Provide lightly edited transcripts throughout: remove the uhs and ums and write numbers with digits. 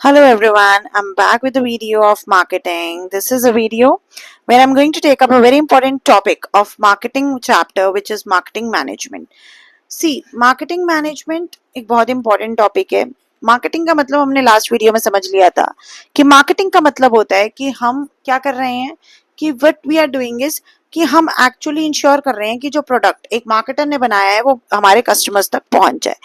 Hello everyone, I'm back with a video of marketing. This is a video where I'm going to take up a very important topic of marketing chapter which is marketing management. See, marketing management एक बहुत important topic है. Marketing का मतलब हमने last video में समझ लिया था कि मार्केटिंग का मतलब होता है कि हम क्या कर रहे हैं कि what we are doing is कि हम एक्चुअली इंश्योर कर रहे हैं कि जो प्रोडक्ट एक मार्केटर ने बनाया है वो हमारे कस्टमर्स तक पहुंच जाए.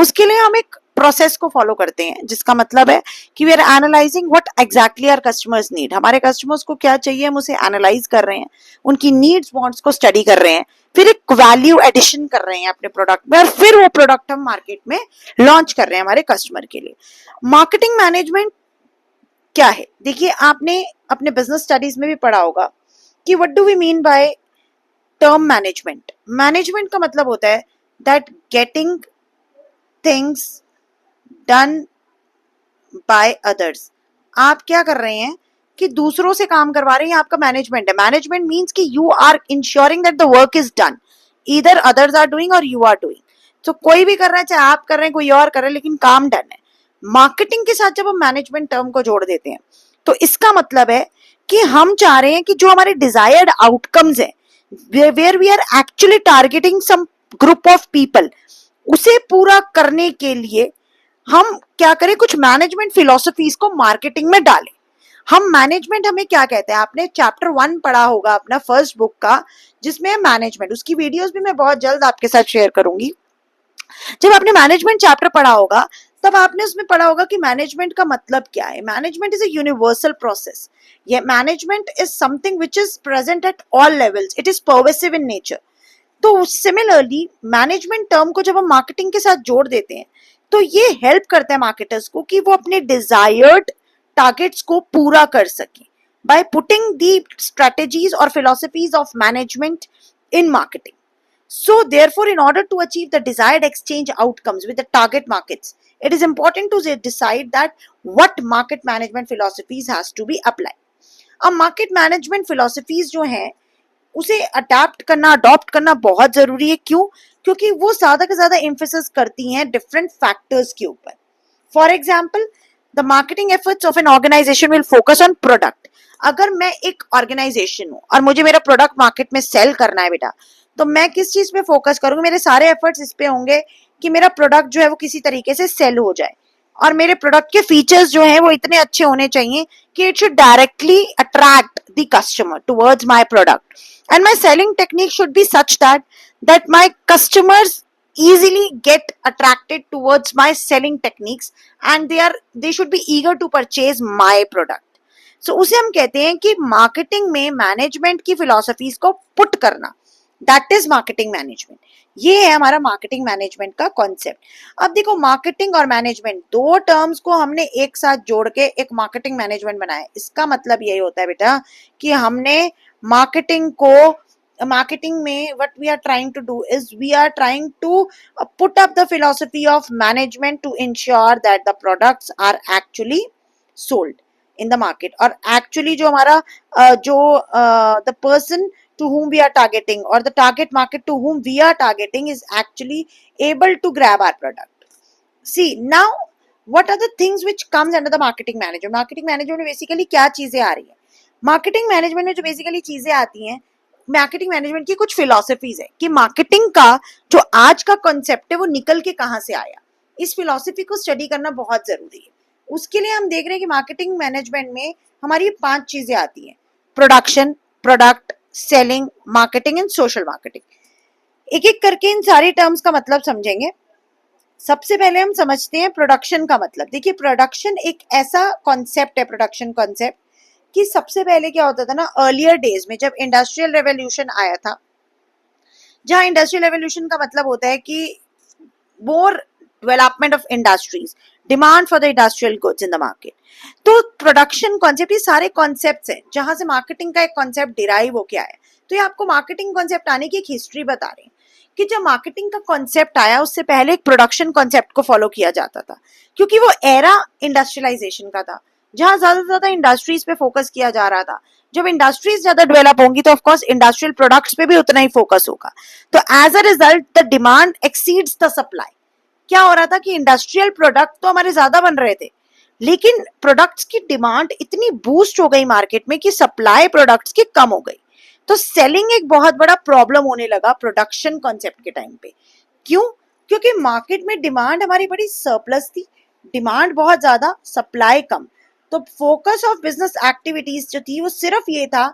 उसके लिए हम एक प्रोसेस को फॉलो करते हैं जिसका मतलब है कि we are analysing what exactly our customers need. हमारे कस्टमर्स को क्या चाहिए हम उसे एनालाइज कर रहे हैं, उनकी नीड्स वांट्स को स्टडी कर रहे हैं, फिर एक वैल्यू एडिशन कर रहे हैं अपने प्रोडक्ट में और फिर वो प्रोडक्ट हम मार्केट में लॉन्च कर रहे हैं हमारे कस्टमर के लिए. मार्केटिंग मैनेजमेंट क्या है? देखिए, आपने अपने बिजनेस स्टडीज में भी पढ़ा होगा कि what do we mean by term management. Management का मतलब होता है that getting things done by others. आप क्या कर रहे हैं कि दूसरों से काम करवा रहे हैं, आपका मैनेजमेंट है. मैनेजमेंट मीन्स कि you are ensuring that the work is done, either others are doing और यू आर डूइंग. तो कोई भी कर रहा है, चाहे आप कर रहे हैं कोई और कर रहा है, लेकिन काम डन है. मार्केटिंग के साथ जब हम मैनेजमेंट टर्म को जोड़ देते हैं तो इसका मतलब है कि हम चाह रहे हैं कि जो हमारे डिजायर्ड आउटकम्स है, where we are actually targeting some group of people, उसे पूरा करने के लिए हम क्या करें, कुछ मैनेजमेंट फिलोसफीज को मार्केटिंग में डालें. हम मैनेजमेंट हमें क्या कहते हैं, आपने चैप्टर 1 पढ़ा होगा अपना फर्स्ट बुक का जिसमें मैनेजमेंट, उसकी वीडियोस भी मैं बहुत जल्द आपके साथ शेयर करूंगी. जब आपने मैनेजमेंट चैप्टर पढ़ा होगा तब आपने उसमें पढ़ा होगा कि मैनेजमेंट का मतलब क्या है. Management is a universal process. ये management is something which is present at all levels, it is pervasive in nature. तो सिमिलरली मैनेजमेंट टर्म को जब हम मार्केटिंग के साथ जोड़ देते हैं तो ये हेल्प करता है मार्केटर्स को कि वो अपने डिजायर्ड टारगेट्स को पूरा कर सकें बाय पुटिंग दी स्ट्रेटेजीज और philosophies of management in marketing. So therefore, in order to achieve the desired exchange outcomes with the target markets, it is important to decide that what market management philosophies has to be applied. अब market management philosophies जो हैं उसे adopt करना बहुत जरूरी है. क्यों? क्योंकि वो ज्यादा से ज्यादा एम्फेसिस करती हैं डिफरेंट फैक्टर्स के ऊपर. For example, the marketing efforts of an organisation will focus on product. अगर मैं एक ऑर्गेनाइजेशन हूं और मुझे मेरा प्रोडक्ट मार्केट में सेल करना है बेटा, तो मैं किस चीज पे फोकस करूंगी? मेरे सारे एफर्ट्स इस पे होंगे कि मेरा प्रोडक्ट जो है वो किसी तरीके से सेल हो जाए और मेरे प्रोडक्ट के फीचर्स जो हैं वो इतने अच्छे होने चाहिए कि it should directly attract the customer towards my product. And my selling technique should be such that my customers easily get attracted towards my selling techniques and they should be eager to purchase my product. So उसे हम कहते हैं कि marketing में management की philosophies को put करना, that is marketing management. ये है हमारा मार्केटिंग मैनेजमेंट का कॉन्सेप्ट. अब देखो, मार्केटिंग और मैनेजमेंट दो टर्म्स को हमने एक साथ जोड़ के एक मार्केटिंग मैनेजमेंट बनाया. इसका मतलब यही होता है बेटा कि हमने मार्केटिंग में what we are trying to do is we are trying to put up the philosophy of management to ensure that the products are actually sold in the market. और actually जो हमारा the person to whom we are targeting or the target market to whom we are targeting is actually able to grab our product. See, now what are the things which comes under the marketing management? Marketing management में basically क्या चीजें आ रही है? Marketing management में जो basically चीजें आती हैं, मार्केटिंग मैनेजमेंट की कुछ फिलॉसफीज है कि मार्केटिंग का जो आज का कॉन्सेप्ट है वो निकल के कहां से आया. इस फिलॉसफी को स्टडी करना बहुत जरूरी है. उसके लिए हम देख रहे हैं कि मार्केटिंग मैनेजमेंट में हमारी 5 चीजें आती हैं: production, product, selling, marketing and social marketing. एक एक करके इन सारे टर्म्स का मतलब समझेंगे. सबसे पहले हम समझते हैं प्रोडक्शन का मतलब. देखिए, प्रोडक्शन एक ऐसा कॉन्सेप्ट है, प्रोडक्शन कॉन्सेप्ट, कि सबसे पहले क्या होता था ना, अर्लियर डेज में जब इंडस्ट्रियल रेवोल्यूशन आया था, जहां इंडस्ट्रियल रेवोल्यूशन का मतलब होता है कि more development of industries, demand for the industrial goods in the market. तो प्रोडक्शन कॉन्सेप्ट, ये सारे कॉन्सेप्ट्स हैं जहां से मार्केटिंग का एक कॉन्सेप्ट डिराइव होके आया. तो ये आपको मार्केटिंग कॉन्सेप्ट आने की एक हिस्ट्री बता रहे हैं कि जब मार्केटिंग का कॉन्सेप्ट आया उससे पहले एक प्रोडक्शन कॉन्सेप्ट को फॉलो किया जाता था, क्योंकि वो एरा इंडस्ट्रियलाइजेशन का था जहां ज्यादा से ज्यादा इंडस्ट्रीज पे फोकस किया जा रहा था. जब इंडस्ट्रीज ज्यादा डेवलप होंगी तो ऑफकोर्स इंडस्ट्रियल प्रोडक्ट्स पे भी उतना ही फोकस होगा. तो as a result the demand exceeds the supply. क्या हो रहा था कि इंडस्ट्रियल प्रोडक्ट तो हमारे ज्यादा बन रहे थे, लेकिन प्रोडक्ट्स की डिमांड इतनी बूस्ट हो गई मार्केट में कि सप्लाई प्रोडक्ट्स की कम हो गई, तो सेलिंग एक बहुत बड़ा प्रॉब्लम होने लगा प्रोडक्शन कॉन्सेप्ट के टाइम पे। क्यों? क्योंकि मार्केट में डिमांड हमारी बड़ी सरप्लस थी, डिमांड बहुत ज्यादा, सप्लाई कम। तो फोकस ऑफ बिजनेस एक्टिविटीज जो थी वो सिर्फ ये था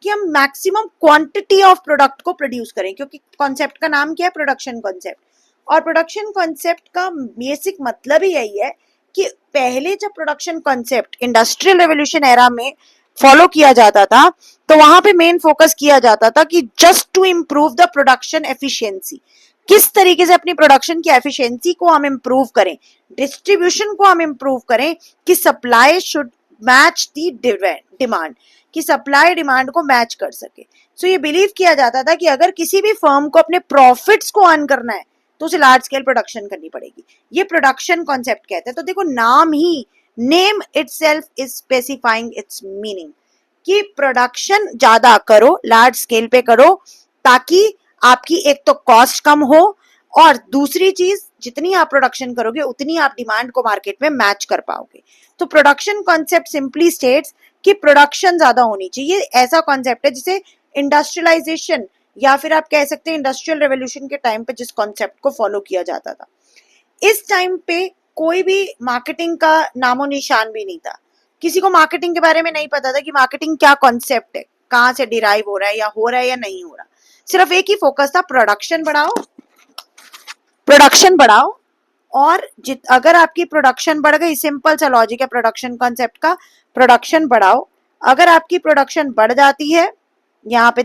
कि हम मैक्सिमम क्वांटिटी ऑफ प्रोडक्ट को प्रोड्यूस करें, क्योंकि कॉन्सेप्ट का नाम क्या है? Production concept. और प्रोडक्शन कॉन्सेप्ट का बेसिक मतलब ही यही है कि पहले जब production concept industrial revolution era में फॉलो किया जाता था, तो वहां पे मेन फोकस किया जाता था कि just to improve the production efficiency, किस तरीके से अपनी प्रोडक्शन की एफिशिएंसी को हम इम्प्रूव करें, डिस्ट्रीब्यूशन को हम इम्प्रूव करें, कि supply should match the demand, कि सप्लाई डिमांड को मैच कर सके। सो ये बिलीव किया जाता था कि अगर किसी भी फर्म को अपने प्रॉफिट्स को अर्न करना है तो उसे लार्ज स्केल प्रोडक्शन करनी पड़ेगी। ये प्रोडक्शन कॉन्सेप्ट कहते हैं। तो देखो, नाम ही, name itself is specifying its meaning, कि प्रोडक्शन ज्यादा करो, लार्ज स्केल पे करो, ताकि आपकी एक तो कॉस्ट कम हो, और दूसरी चीज, जितनी आप प्रोडक्शन करोगे उतनी आप डिमांड को मार्केट में मैच कर पाओगे। तो प्रोडक्शन कॉन्सेप्ट सिंपली स्टेट्स कि प्रोडक्शन ज्यादा होनी चाहिए। ऐसा कॉन्सेप्ट है जिसे इंडस्ट्रियलाइजेशन, या फिर आप कह सकते हैं इंडस्ट्रियल रेवोल्यूशन के टाइम पे जिस कॉन्सेप्ट को फॉलो किया जाता था। इस टाइम पे कोई भी मार्केटिंग का नामो निशान भी नहीं था, किसी को मार्केटिंग के बारे में नहीं पता था कि मार्केटिंग क्या कॉन्सेप्ट है, कहाँ से डिराइव हो रहा है, या हो रहा है या नहीं हो रहा। सिर्फ एक ही फोकस था, प्रोडक्शन बढ़ाओ, प्रोडक्शन बढ़ाओ। और अगर आपकी प्रोडक्शन बढ़ गई, सिंपल सा लॉजिक है प्रोडक्शन कॉन्सेप्ट का, प्रोडक्शन बढ़ाओ। अगर आपकी प्रोडक्शन बढ़ जाती है, यहाँ पे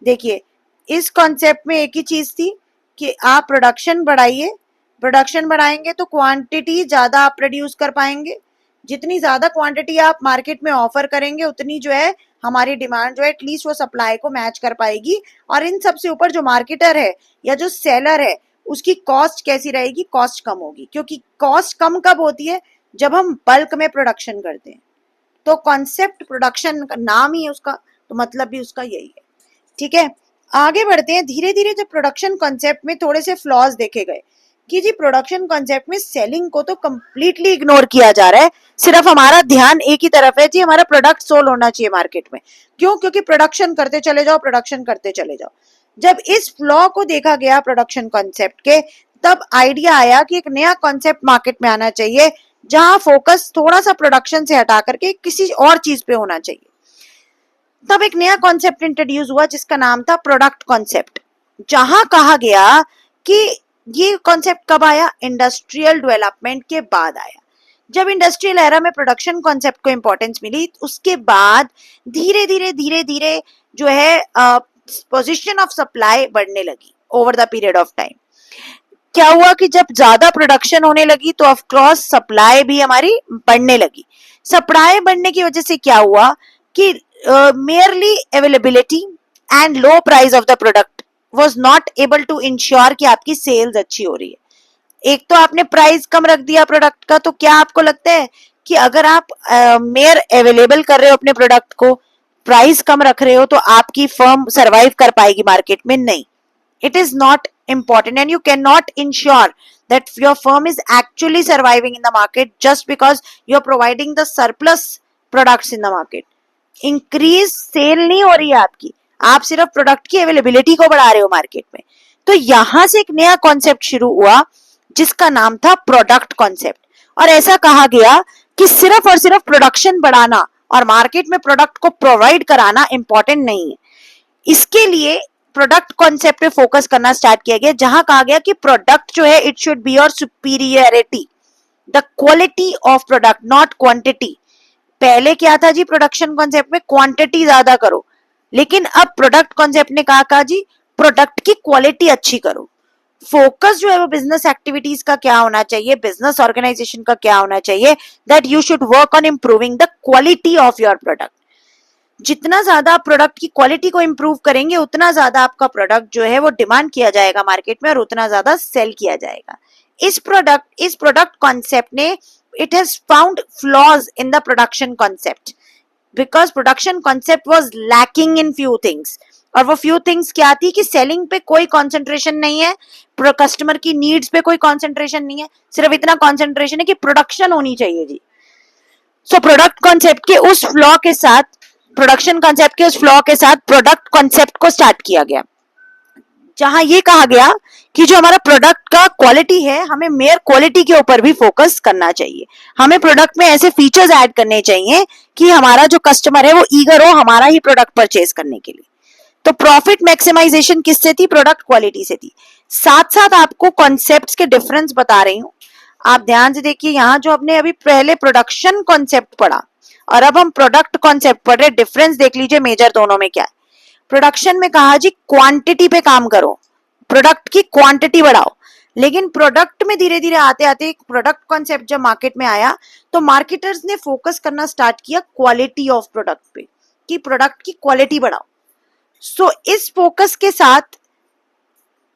देखिए इस कॉन्सेप्ट में एक ही चीज थी कि आप प्रोडक्शन बढ़ाइए, प्रोडक्शन बढ़ाएंगे तो क्वांटिटी ज्यादा आप प्रोड्यूस कर पाएंगे, जितनी ज्यादा क्वांटिटी आप मार्केट में ऑफर करेंगे उतनी जो है हमारी डिमांड जो है एटलीस्ट वो सप्लाई को मैच कर पाएगी। और इन सबसे ऊपर जो मार्केटर है या जो सेलर है उसकी कॉस्ट कैसी रहेगी? कॉस्ट कम होगी, क्योंकि कॉस्ट कम कब होती है? जब हम बल्क में प्रोडक्शन करते हैं। तो कॉन्सेप्ट प्रोडक्शन का नाम ही है उसका, तो मतलब भी उसका यही है। ठीक है, आगे बढ़ते हैं। धीरे धीरे जब प्रोडक्शन कॉन्सेप्ट में थोड़े से फ्लॉज देखे गए कि जी प्रोडक्शन कॉन्सेप्ट में सेलिंग को तो कंप्लीटली इग्नोर किया जा रहा है, सिर्फ हमारा ध्यान एक ही तरफ है, जी हमारा प्रोडक्ट सोल होना चाहिए मार्केट में। क्यों? क्योंकि प्रोडक्शन करते चले जाओ, प्रोडक्शन करते चले जाओ। जब इस फ्लॉ को देखा गया प्रोडक्शन कॉन्सेप्ट के, तब आइडिया आया कि एक नया कॉन्सेप्ट मार्केट में आना चाहिए जहां फोकस थोड़ा सा प्रोडक्शन से हटा करके किसी और चीज पे होना चाहिए। तब एक नया कॉन्सेप्ट इंट्रोड्यूस हुआ जिसका नाम था प्रोडक्ट कॉन्सेप्ट, जहां कहा गया कि ये कॉन्सेप्ट कब आया? इंडस्ट्रियल डेवलपमेंट के बाद आया। जब इंडस्ट्रियल एरा में प्रोडक्शन कॉन्सेप्ट को इंपॉर्टेंस मिली, उसके बाद धीरे धीरे जो है पोजीशन ऑफ सप्लाई बढ़ने लगी over the period of time. क्या हुआ कि जब ज्यादा प्रोडक्शन होने लगी तो ऑफ कोर्स सप्लाई भी हमारी बढ़ने लगी। सप्लाई बढ़ने की वजह से क्या हुआ कि merely availability and low price of the product was not able to ensure कि आपकी सेल्स अच्छी हो रही है। एक तो आपने प्राइस कम रख दिया प्रोडक्ट का, तो क्या आपको लगता है कि अगर आप मेयर अवेलेबल कर रहे हो अपने प्रोडक्ट को, प्राइस कम रख रहे हो, तो आपकी फर्म सरवाइव कर पाएगी मार्केट में? नहीं, it is not important and you cannot ensure that your firm is actually surviving in the market just because you are providing the surplus products in the market। Increase sale नहीं हो रही है आपकी, आप सिर्फ product की availability को बढ़ा रहे हो मार्केट में। तो यहां से एक नया कॉन्सेप्ट शुरू हुआ जिसका नाम था प्रोडक्ट कॉन्सेप्ट। और ऐसा कहा गया कि सिर्फ और सिर्फ प्रोडक्शन बढ़ाना और मार्केट में प्रोडक्ट को प्रोवाइड कराना इंपॉर्टेंट नहीं है। इसके लिए प्रोडक्ट कॉन्सेप्ट पे फोकस करना स्टार्ट किया गया, जहां कहा गया कि प्रोडक्ट जो है it should be your superiority, the quality of product not quantity. पहले क्या था जी प्रोडक्शन कॉन्सेप्ट में? क्वांटिटी ज्यादा करो, लेकिन अब प्रोडक्ट कॉन्सेप्ट ने कहा जी प्रोडक्ट की क्वालिटी अच्छी करो। फोकस जो है वो बिजनेस एक्टिविटीज का क्या होना चाहिए, बिजनेस ऑर्गेनाइजेशन का क्या होना चाहिए, that you should work on improving the quality of your product. जितना ज्यादा आप प्रोडक्ट की क्वालिटी को इंप्रूव करेंगे उतना ज्यादा आपका प्रोडक्ट जो है वो डिमांड किया जाएगा मार्केट में और उतना ज्यादा सेल किया जाएगा। इस प्रोडक्ट कॉन्सेप्ट ने it has found flaws in the production concept because production concept was lacking in few things। और वो फ्यू थिंग्स क्या थी कि सेलिंग पे कोई कंसंट्रेशन नहीं है, कस्टमर की नीड्स पे कोई कंसंट्रेशन नहीं है, सिर्फ इतना कंसंट्रेशन है कि प्रोडक्शन होनी चाहिए जी। सो प्रोडक्ट कॉन्सेप्ट के उस फ्लॉ के साथ, प्रोडक्शन कॉन्सेप्ट के उस फ्लॉ के साथ प्रोडक्ट कॉन्सेप्ट को स्टार्ट किया गया, जहां ये कहा गया कि जो हमारा प्रोडक्ट का क्वालिटी है, हमें मेयर क्वालिटी के ऊपर भी फोकस करना चाहिए। हमें प्रोडक्ट में ऐसे फीचर्स ऐड करने चाहिए कि हमारा जो कस्टमर है वो ईगर हो हमारा ही प्रोडक्ट परचेज करने के लिए। तो प्रॉफिट मैक्सिमाइजेशन किससे थी? प्रोडक्ट क्वालिटी से थी। साथ साथ आपको कॉन्सेप्ट्स के डिफरेंस बता रही हूँ, आप ध्यान से देखिए। यहाँ जो हमने अभी पहले प्रोडक्शन कॉन्सेप्ट पढ़ा और अब हम प्रोडक्ट कॉन्सेप्ट पढ़ रहे, डिफरेंस देख लीजिए मेजर दोनों में क्या है। प्रोडक्शन में कहा जी क्वांटिटी पे काम करो, प्रोडक्ट की क्वांटिटी बढ़ाओ, लेकिन प्रोडक्ट में धीरे धीरे आते आते प्रोडक्ट कॉन्सेप्ट जब मार्केट में आया तो मार्केटर्स ने फोकस करना स्टार्ट किया क्वालिटी ऑफ प्रोडक्ट पे, कि प्रोडक्ट की क्वालिटी बढ़ाओ। सो इस फोकस के साथ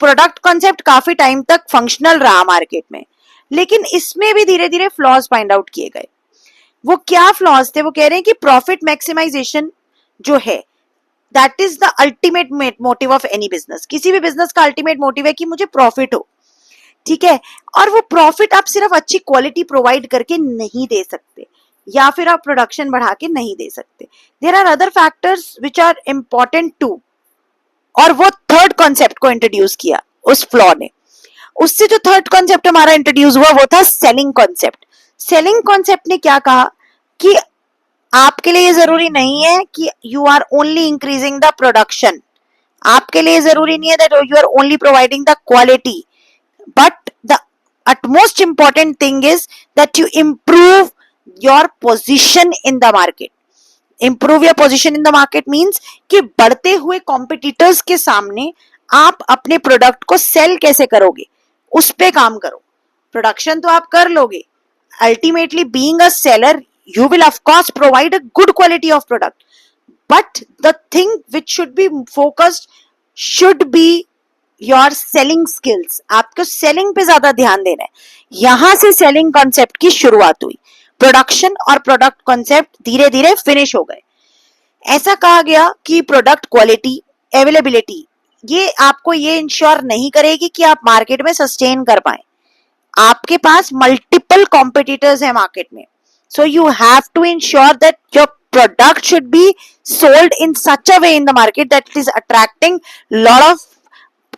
प्रोडक्ट कॉन्सेप्ट काफी टाइम तक फंक्शनल रहा मार्केट में, लेकिन इसमें भी धीरे धीरे फ्लॉज फाइंड आउट किए गए। वो क्या फ्लॉज थे? वो कह रहे हैं कि प्रॉफिट मैक्सिमाइजेशन जो है that is the ultimate motive of any business. किसी भी बिजनेस का अल्टीमेट मोटिव है कि मुझे प्रॉफिट हो, ठीक है। और वो प्रॉफिट आप सिर्फ अच्छी क्वालिटी प्रोवाइड करके नहीं दे सकते, या फिर आप प्रोडक्शन बढ़ा के नहीं दे सकते। There are other factors which are important too. और वो थर्ड कॉन्सेप्ट को इंट्रोड्यूस किया उस फ्लॉ ने। उससे जो थर्ड कॉन्सेप्ट हमारा इंट्रोड्यूस हुआ वो था सेलिंग कॉन्सेप्ट। सेलिंग कॉन्सेप्ट ने क्या कहा कि आपके लिए जरूरी नहीं है कि you are only increasing the production, आपके लिए जरूरी नहीं है that you are only providing the quality, but the utmost important thing is that you improve your position in the market. Improve your position in the market means कि बढ़ते हुए competitors के सामने आप अपने प्रोडक्ट को सेल कैसे करोगे, उस पे काम करो। प्रोडक्शन तो आप कर लोगे, ultimately being a seller you will of course provide a good quality of product, but the thing which should be focused should be your selling skills। आपको सेलिंग पे ज्यादा ध्यान देना है। यहां से सेलिंग कॉन्सेप्ट की शुरुआत हुई। प्रोडक्शन और प्रोडक्ट कॉन्सेप्ट धीरे धीरे फिनिश हो गए। ऐसा कहा गया कि प्रोडक्ट क्वालिटी, अवेलेबिलिटी, ये आपको ये इंश्योर नहीं करेगी कि आप मार्केट में सस्टेन कर पाए। आपके पास मल्टीपल कॉम्पिटिटर्स है मार्केट में, so you have to ensure that your product should be sold in such a way in the market that it is attracting lot of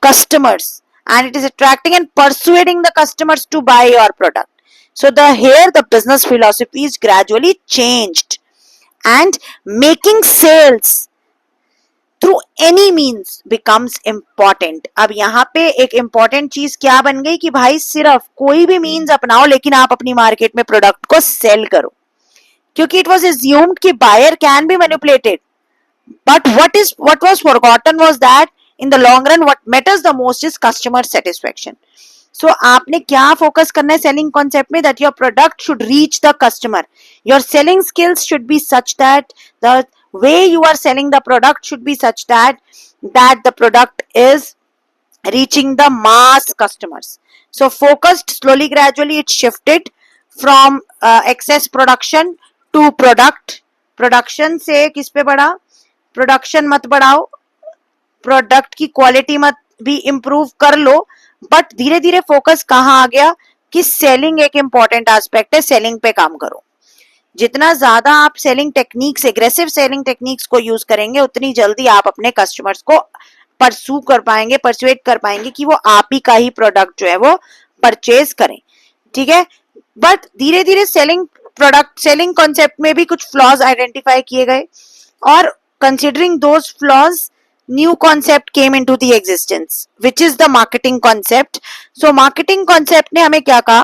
customers and it is attracting and persuading the customers to buy your product. So here the business philosophy is gradually changed and making sales through any means becomes important। अब यहाँ पे एक important चीज क्या बन गई कि भाई सिर्फ कोई भी means अपनाओ लेकिन आप अपनी मार्केट में प्रोडक्ट को सेल करो, क्योंकि it was assumed कि buyer can be manipulated, but what was forgotten was that in the long run what matters the most is customer satisfaction। So आपने क्या फोकस करना है सेलिंग कॉन्सेप्ट में? that your product should reach the customer, your selling skills should be such that the way you are selling the product should be such that the product is reaching the mass customers। So focused slowly gradually it shifted from excess production to product। Production से किस पे बढ़ा? Production मत बढ़ाओ, product की quality मत भी improve कर लो, बट धीरे धीरे फोकस कहाँ आ गया कि सेलिंग एक इंपॉर्टेंट एस्पेक्ट है, सेलिंग पे काम करो। जितना ज्यादा आप selling techniques, aggressive selling techniques को यूज करेंगे उतनी जल्दी आप अपने कस्टमर्स को परसू कर पाएंगे, परसुएट कर पाएंगे कि वो आप ही का ही प्रोडक्ट जो है वो परचेज करें, ठीक है। बट धीरे धीरे सेलिंग कॉन्सेप्ट में भी कुछ फ्लॉज आइडेंटिफाई किए गए और considering those flaws new concept came into the existence which is the marketing concept. So marketing concept ने हमें क्या कहा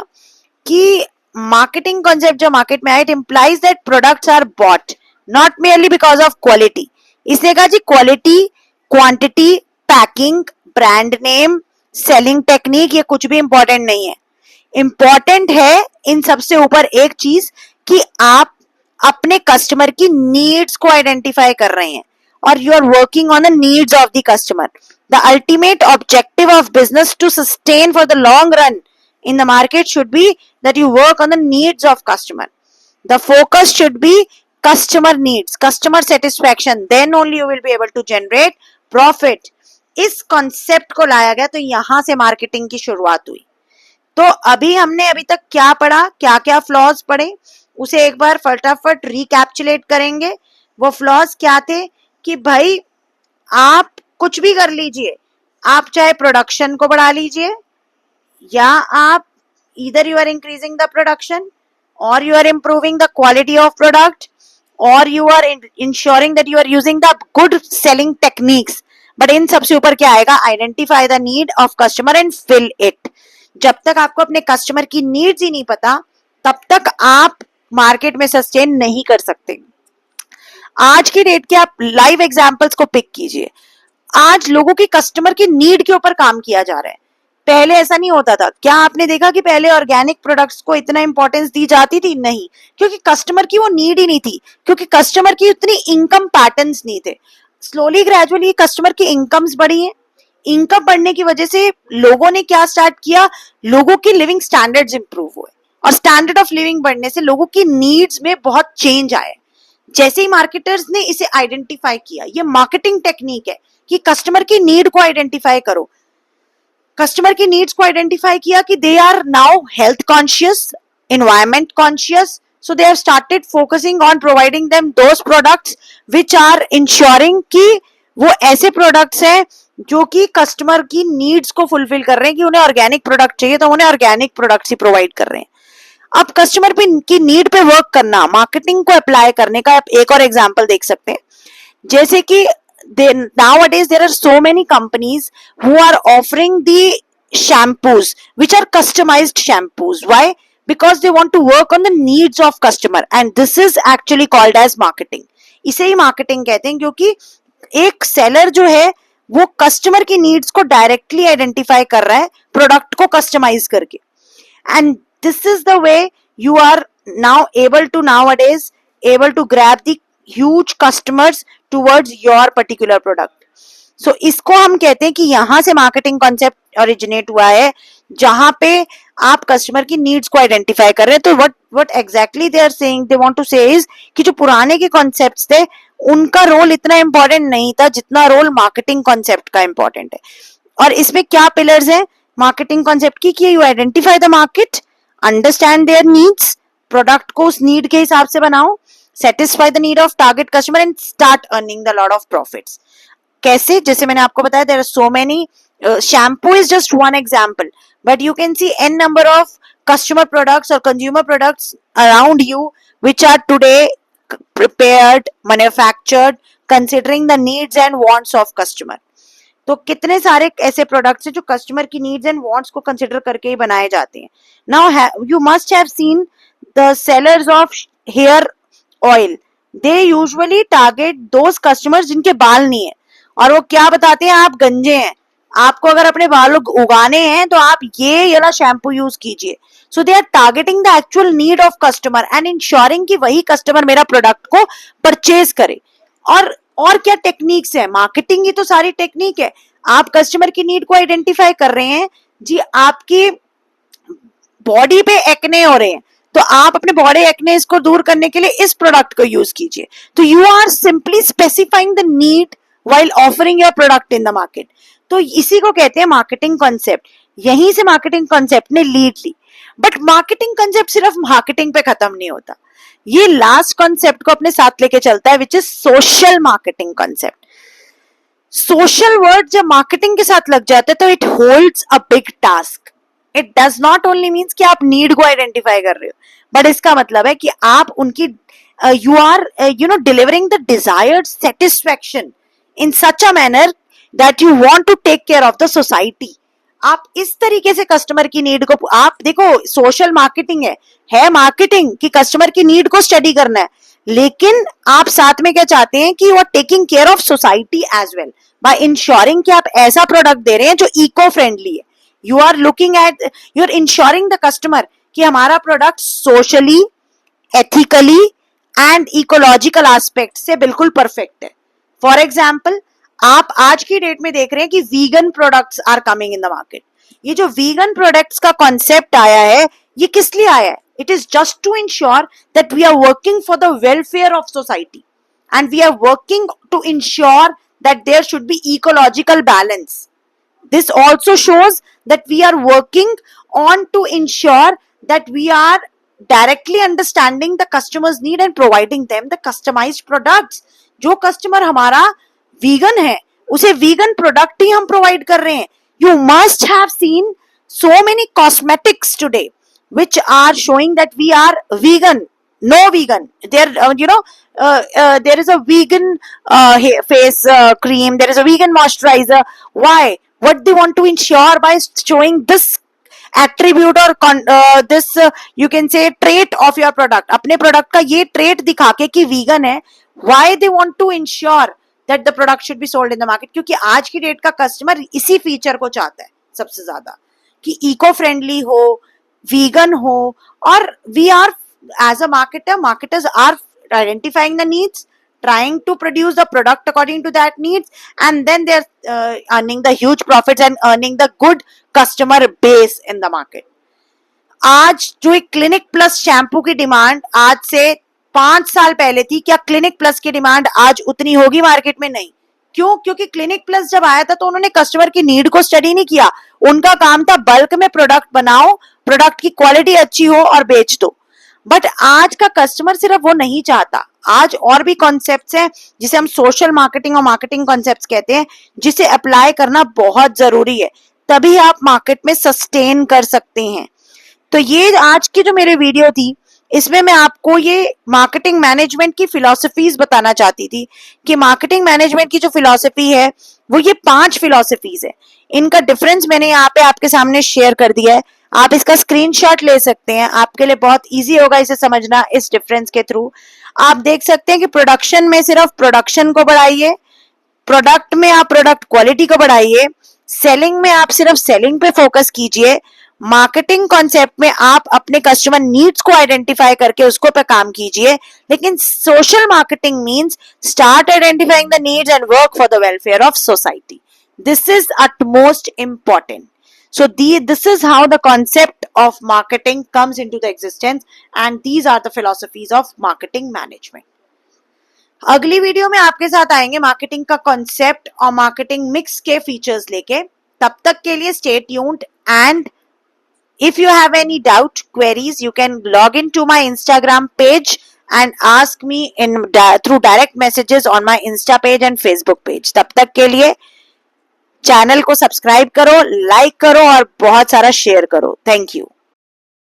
कि मार्केटिंग कॉन्सेप्ट जो मार्केट में आया, it implies that products are bought not merely because of quality. इसने कहा जी quality, quantity, packing, brand name, selling technique ये कुछ भी इंपॉर्टेंट नहीं है। इंपॉर्टेंट है इन सबसे ऊपर एक चीज कि आप अपने कस्टमर की नीड्स को आइडेंटिफाई कर रहे हैं और you are working on the needs of the customer. The ultimate objective of business to sustain for the long run in the market should be that you work on the needs of customer. The focus should be customer needs, customer satisfaction, then only you will be able to generate profit, इस concept को लाया गया। तो यहां से marketing की शुरुआत हुई। तो अभी तक क्या पढ़ा, क्या क्या फ्लॉज पढ़े, उसे एक बार फटाफट रिकैप्चुलेट करेंगे। वो फ्लॉज क्या थे कि भाई आप कुछ भी कर लीजिए, आप चाहे प्रोडक्शन को बढ़ा लीजिए, या आप either you are increasing the production, or you are improving the quality of product, or you are ensuring that you are using the good selling techniques, but इन सबसे ऊपर क्या आएगा, identify the need of customer and fill it। जब तक आपको अपने customer की needs ही नहीं पता, तब तक आप मार्केट में सस्टेन नहीं कर सकते। आज की डेट के आप लाइव एग्जांपल्स को पिक कीजिए। आज लोगों की कस्टमर की नीड के ऊपर काम किया जा रहा है, पहले ऐसा नहीं होता था। क्या आपने देखा कि पहले ऑर्गेनिक प्रोडक्ट्स को इतना इंपॉर्टेंस दी जाती थी? नहीं, क्योंकि कस्टमर की वो नीड ही नहीं थी, क्योंकि कस्टमर की उतनी इनकम पैटर्न्स नहीं थे। स्लोली ग्रेजुअली कस्टमर की इनकम्स बढ़ी हैं। इनकम बढ़ने की वजह से लोगों ने क्या स्टार्ट किया, लोगों की लिविंग स्टैंडर्ड्स इंप्रूव हुए, और स्टैंडर्ड ऑफ लिविंग बढ़ने से लोगों की नीड्स में बहुत चेंज आए। जैसे ही मार्केटर्स ने इसे आइडेंटिफाई किया, ये मार्केटिंग टेक्निक है कि कस्टमर की नीड को आइडेंटिफाई करो। कस्टमर की नीड्स को आइडेंटिफाई किया कि they are now health conscious, environment conscious, so they have started focusing on providing them those products which are ensuring कि वो ऐसे प्रोडक्ट्स हैं जो कि कस्टमर की नीड्स को फुलफिल कर रहे हैं, कि उन्हें ऑर्गेनिक प्रोडक्ट चाहिए तो उन्हें ऑर्गेनिक प्रोडक्ट्स ही प्रोवाइड कर रहे हैं। अब कस्टमर की नीड पे वर्क करना, मार्केटिंग को अप्लाई करने का आप एक और एग्जांपल देख सकते हैं। जैसे कि nowadays there are so many companies who are offering the shampoos which are customized shampoos. Why? Because they want to work on the needs of customer, and this is actually called as marketing। इसे ही marketing कहते हैं, क्योंकि एक seller जो है वो customer की needs को डायरेक्टली आइडेंटिफाई कर रहा है प्रोडक्ट को कस्टमाइज करके, and this is the way you are now able to nowadays able to grab the huge customers towards your particular product। so इसको हम कहते हैं कि यहां से मार्केटिंग कॉन्सेप्ट ओरिजिनेट हुआ है, जहां पे आप कस्टमर की नीड्स को आइडेंटिफाई कर रहे हैं। तो what exactly they are saying, they want to say is कि जो पुराने के कॉन्सेप्ट्स थे उनका रोल इतना इंपॉर्टेंट नहीं था जितना रोल मार्केटिंग कॉन्सेप्ट का इंपॉर्टेंट है। और इसमें क्या पिलर्स हैं मार्केटिंग कॉन्सेप्ट की, कि you identify the market, understand their needs, product को उस नीड के हिसाब से बनाओ, satisfy the need of target customer and start earning the lot of profits. कैसे? जैसे मैंने आपको बताया, there are so many, shampoo is just one example, but you can see an number of customer products or consumer products around you which are today prepared, manufactured considering the needs and wants of customer। तो कितने सारे ऐसे products हैं जो customer की needs and wants को consider करके ही बनाए जाते हैं। Now you must have seen the sellers of hair oil, they usually target those customers जिनके बाल नहीं है, और वो क्या बताते हैं, आप गंजे हैं, आपको अगर अपने बाल उगाने हैं तो आप ये वाला शैम्पू यूज कीजिए। So they are targeting the actual need of customer and ensuring कि वही कस्टमर मेरा प्रोडक्ट को परचेज करे। और क्या टेक्निक्स है, मार्केटिंग ही तो सारी टेक्निक है। आप कस्टमर की नीड को आइडेंटिफाई कर रहे हैं, जी आपकी बॉडी पे एक्ने हो रहे हैं, तो आप अपने बॉडी एक्ने को दूर करने के लिए इस प्रोडक्ट को यूज कीजिए। तो you are simply specifying the need while offering your product in the market। तो इसी को कहते हैं मार्केटिंग कॉन्सेप्ट। यहीं से मार्केटिंग कॉन्सेप्ट ने लीड ली। बट मार्केटिंग कॉन्सेप्ट सिर्फ मार्केटिंग पे खत्म नहीं होता, ये लास्ट कॉन्सेप्ट को अपने साथ लेके चलता है, which is social marketing concept. Social word जब मार्केटिंग के साथ लग जाते हैं तो it holds a big task. It does not only means कि आप नीड को आइडेंटिफाई कर रहे हो, बट इसका मतलब है कि आप उनकी you are delivering the desired satisfaction in such a manner that you want to take care of the society। आप इस तरीके से कस्टमर की नीड को, आप देखो सोशल मार्केटिंग है मार्केटिंग कि कस्टमर की नीड को स्टडी करना है, लेकिन आप साथ में क्या चाहते हैं कि you are taking care of society as well by ensuring कि आप ऐसा प्रोडक्ट दे रहे हैं जो इको फ्रेंडली है। You are looking at, you are ensuring the customer कि हमारा product socially, ethically and ecological aspect से बिल्कुल परफेक्ट है। फॉर एग्जाम्पल, आप आज की डेट में देख रहे हैं कि vegan products are coming in the market. ये जो वीगन प्रोडक्ट्स का कॉन्सेप्ट आया है, ये किस लिए आया है? It is just to ensure that we are working for the welfare of society and we are working to ensure that there should be ecological balance. This also shows that we are working on to ensure that we are directly understanding the customer's need and providing them the customized products. जो customer हमारा vegan है उसे vegan product ही हम provide कर रहे हैं. You must have seen so many cosmetics today which are showing that we are vegan. No vegan. There, there is a vegan face cream. There is a vegan moisturizer. Why? What they want to ensure by showing this attribute or this you can say trait of your product. अपने product का ये trait दिखा के कि vegan है. Why they want to ensure that the product should be sold in the market? क्योंकि आज की डेट का कस्टमर इसी फीचर को चाहता है सबसे ज्यादा कि इको फ्रेंडली हो, vegan हो. और we are as a marketers are identifying the needs, trying to produce the product according to that needs, and then they're earning the huge profits and earning the good customer base in the market. आज जो एक clinic plus shampoo की demand आज से 5 साल पहले थी, क्या क्लिनिक प्लस की डिमांड आज उतनी होगी मार्केट में? नहीं. क्यों? क्योंकि क्लिनिक प्लस जब आया था तो उन्होंने कस्टमर की नीड को स्टडी नहीं किया. उनका काम था बल्क में प्रोडक्ट बनाओ, प्रोडक्ट की क्वालिटी अच्छी हो और बेच दो. बट आज का कस्टमर सिर्फ वो नहीं चाहता. आज और भी कॉन्सेप्ट्स हैं जिसे हम सोशल मार्केटिंग और मार्केटिंग कॉन्सेप्ट्स कहते हैं, जिसे अप्लाई करना बहुत जरूरी है. तभी आप मार्केट में सस्टेन कर सकते हैं. तो ये आज की जो मेरी वीडियो थी, इसमें मैं आपको ये मार्केटिंग मैनेजमेंट की फिलॉसफीज बताना चाहती थी कि मार्केटिंग मैनेजमेंट की जो फिलॉसफी है वो ये 5 फिलॉसफीज है. इनका डिफरेंस मैंने यहाँ पे आपके सामने शेयर कर दिया है. आप इसका स्क्रीनशॉट ले सकते हैं. आपके लिए बहुत इजी होगा इसे समझना इस डिफरेंस के थ्रू. आप देख सकते हैं कि प्रोडक्शन में सिर्फ प्रोडक्शन को बढ़ाइए, प्रोडक्ट में आप प्रोडक्ट क्वालिटी को बढ़ाइए, सेलिंग में आप सिर्फ सेलिंग पे फोकस कीजिए, मार्केटिंग कॉन्सेप्ट में आप अपने कस्टमर नीड्स को आइडेंटिफाई करके उसको पे काम कीजिए. लेकिन social marketing means start identifying the needs and work for the welfare of society. This is utmost important. So this is how the concept of marketing comes into the existence, and these are the philosophies of marketing management. अगली video में आपके साथ आएंगे marketing का concept और marketing mix के features लेके. तब तक के लिए stay tuned, and if you have any doubt, queries, you can log into my Instagram page and ask me through direct messages on my Insta page and Facebook page. तब तक के लिए चैनल को सब्सक्राइब करो, like करो और बहुत सारा शेयर करो. Thank you.